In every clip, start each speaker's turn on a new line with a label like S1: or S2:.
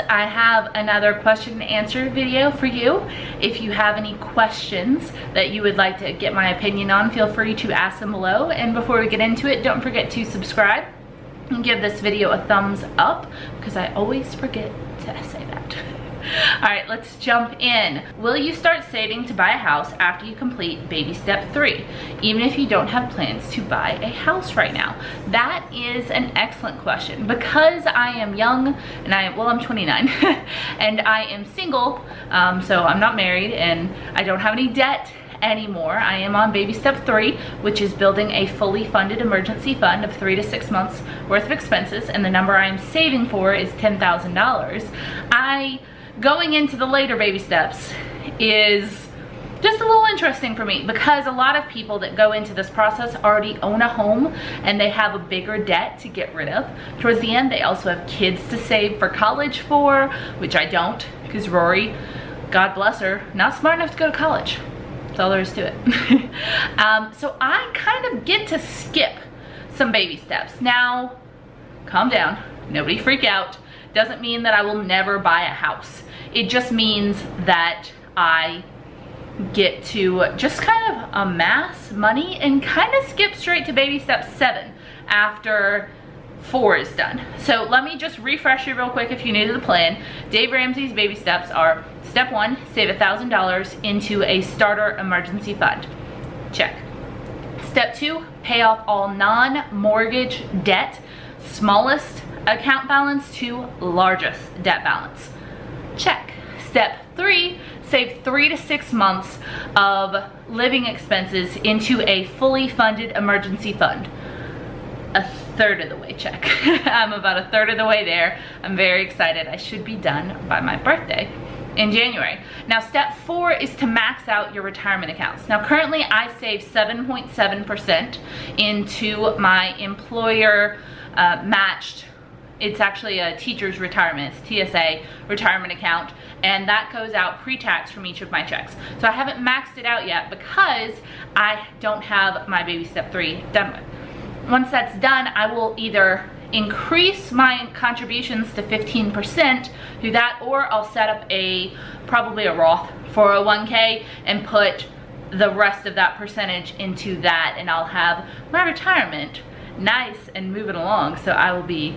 S1: I have another question and answer video for you. If you have any questions that you would like to get my opinion on, feel free to ask them below. And before we get into it, don't forget to subscribe and give this video a thumbs up, because I always forget to say that. All right, let's jump in. Will you start saving to buy a house after you complete baby step 3, even if you don't have plans to buy a house right now? That is an excellent question, because I am young and I'm 29 and I am single, so I'm not married and I don't have any debt anymore. I am on baby step 3, which is building a fully funded emergency fund of 3 to 6 months worth of expenses, and the number I'm saving for is $10,000. Going into the later baby steps is just a little interesting for me, because a lot of people that go into this process already own a home and they have a bigger debt to get rid of. Towards the end, they also have kids to save for college for, which I don't, because Rory, God bless her, not smart enough to go to college. That's all there is to it. So I kind of get to skip some baby steps. Now, calm down, nobody freak out. Doesn't mean that I will never buy a house. It just means that I get to just kind of amass money and kind of skip straight to baby step 7 after 4 is done. So let me just refresh you real quick if you're new to the plan. Dave Ramsey's baby steps are: step 1, save $1,000 into a starter emergency fund. Check. Step 2, pay off all non-mortgage debt, smallest account balance to largest debt balance. Check. Step 3, save 3 to 6 months of living expenses into a fully funded emergency fund. A third of the way, check. I'm about a third of the way there. I'm very excited. I should be done by my birthday in January. Now, step 4 is to max out your retirement accounts. Now, currently I save 7.7% into my employer matched, it's actually a teacher's retirement, it's TSA retirement account, and that goes out pre-tax from each of my checks. So I haven't maxed it out yet because I don't have my baby step 3 done with. Once that's done, I will either increase my contributions to 15% through that, or I'll set up probably a Roth 401k and put the rest of that percentage into that, and I'll have my retirement nice and moving along, so I will be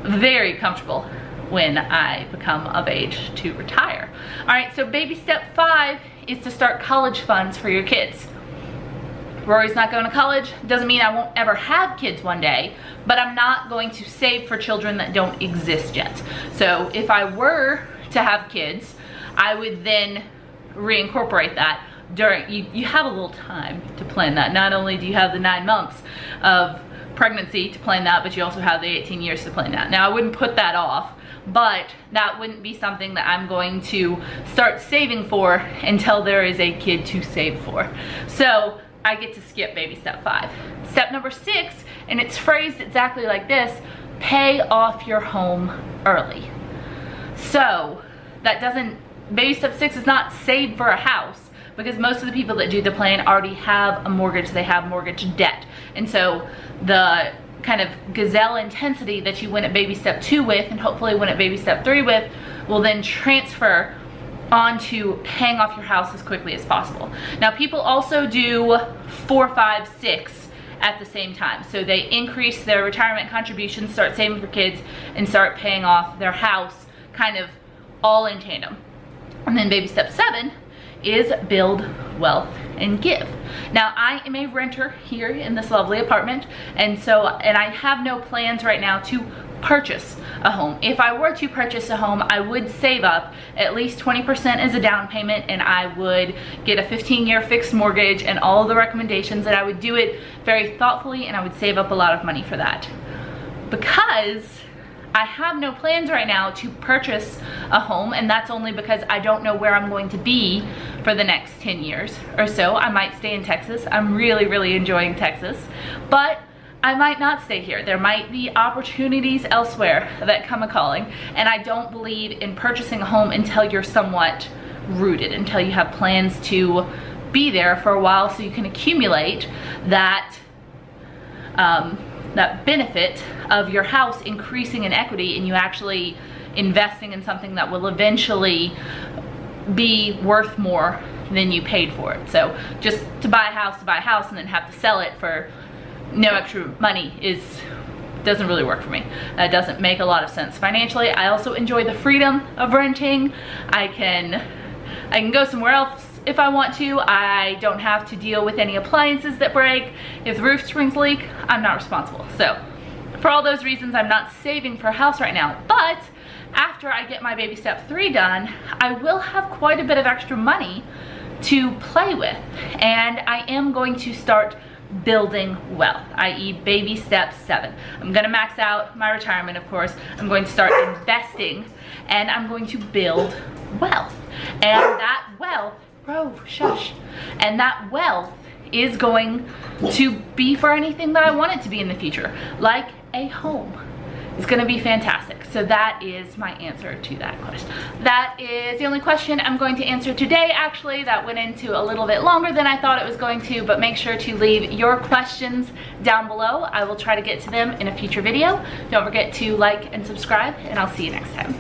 S1: very comfortable when I become of age to retire. All right, so baby step 5 is to start college funds for your kids. Rory's not going to college. Doesn't mean I won't ever have kids one day, but I'm not going to save for children that don't exist yet. So if I were to have kids, I would then reincorporate that during, you have a little time to plan that. Not only do you have the 9 months of pregnancy to plan that, but you also have the 18 years to plan that. Now, I wouldn't put that off, but that wouldn't be something that I'm going to start saving for until there is a kid to save for. So I get to skip baby step 5. Step number 6, and it's phrased exactly like this: pay off your home early. So that doesn't, baby step 6 is not save for a house, because most of the people that do the plan already have a mortgage, they have mortgage debt. And so the kind of gazelle intensity that you went at baby step 2 with, and hopefully went at baby step 3 with, will then transfer onto paying off your house as quickly as possible. Now, people also do 4, 5, 6 at the same time. So they increase their retirement contributions, start saving for kids, and start paying off their house kind of all in tandem. And then baby step 7 is build wealth and give. Now, I am a renter here in this lovely apartment, and I have no plans right now to purchase a home. If I were to purchase a home, I would save up at least 20% as a down payment, and I would get a 15-year fixed mortgage and all of the recommendations, and I would do it very thoughtfully, and I would save up a lot of money for that. Because I have no plans right now to purchase a home, and that's only because I don't know where I'm going to be for the next 10 years or so. I might stay in Texas. I'm really, really enjoying Texas, but I might not stay here. There might be opportunities elsewhere that come a-calling, and I don't believe in purchasing a home until you're somewhat rooted, until you have plans to be there for a while so you can accumulate that that benefit of your house increasing in equity, and you actually investing in something that will eventually be worth more than you paid for it. So just to buy a house and then have to sell it for no extra money doesn't really work for me. That doesn't make a lot of sense financially. I also enjoy the freedom of renting. I can go somewhere else if I want to. I don't have to deal with any appliances that break. If the roof springs leak, I'm not responsible. So for all those reasons, I'm not saving for a house right now. But after I get my baby step 3 done, I will have quite a bit of extra money to play with. And I am going to start building wealth, i.e. baby step 7. I'm gonna max out my retirement, of course. I'm going to start investing and I'm going to build wealth. And that wealth, and that wealth is going to be for anything that I want it to be in the future, like a home. It's gonna be fantastic. So that is my answer to that question. That is the only question I'm going to answer today. Actually, that went into a little bit longer than I thought it was going to, but make sure to leave your questions down below. I will try to get to them in a future video. Don't forget to like and subscribe, and I'll see you next time.